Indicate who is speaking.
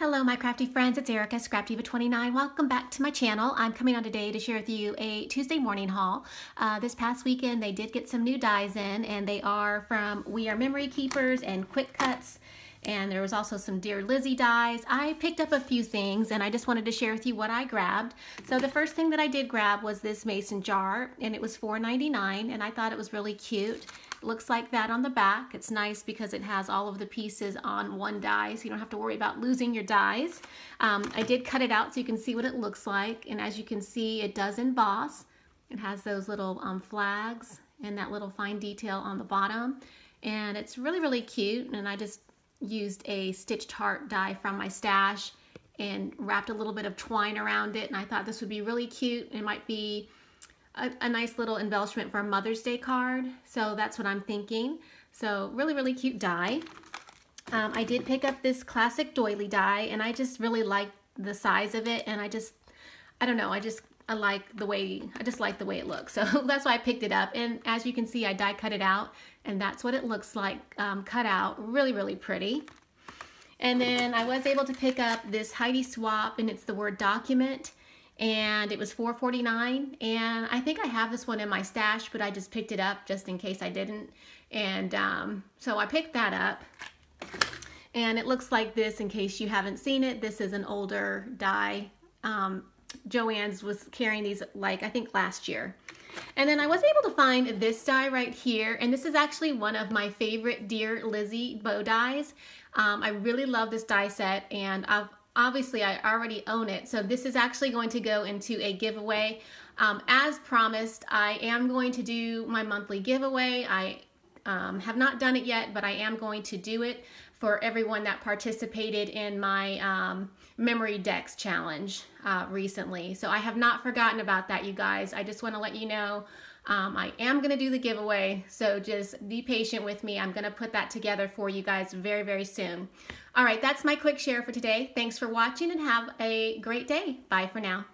Speaker 1: Hello my crafty friends, it's Erica, Scrapdivatwentynine. Welcome back to my channel. I'm coming on today to share with you a Tuesday morning haul. This past weekend they did get some new dies in, and they are from We Are Memory Keepers and Quick Cuts. And there was also some Dear Lizzie dies. I picked up a few things and I just wanted to share with you what I grabbed. So the first thing that I did grab was this mason jar, and it was $4.99, and I thought it was really cute. It looks like that on the back. It's nice because it has all of the pieces on one die, so you don't have to worry about losing your dies. I did cut it out so you can see what it looks like, and as you can see, it does emboss. It has those little flags and that little fine detail on the bottom, and it's really, really cute. And I just used a stitched heart die from my stash and wrapped a little bit of twine around it, and I thought this would be really cute. It might be a nice little embellishment for a Mother's Day card, so that's what I'm thinking. So really, really cute die. I did pick up this classic doily die, and I just really like the size of it, and I don't know, I like the way it looks, so that's why I picked it up. And as you can see, I die cut it out, and that's what it looks like cut out. Really, really pretty. And then I was able to pick up this Heidi Swap, and it's the word document, and it was $4.49, and I think I have this one in my stash, but I just picked it up just in case I didn't. And so I picked that up, and it looks like this. In case you haven't seen it, this is an older die. Joann's was carrying these, like, I think last year. And then I was able to find this die right here, and this is actually one of my favorite Dear Lizzie bow dies. I really love this die set, and obviously I already own it, so this is actually going to go into a giveaway. As promised, I am going to do my monthly giveaway. I have not done it yet, but I am going to do it for everyone that participated in my memory decks challenge recently. So I have not forgotten about that, you guys. I just want to let you know I am going to do the giveaway, so just be patient with me. I'm going to put that together for you guys very, very soon. All right, that's my quick share for today. Thanks for watching, and have a great day. Bye for now.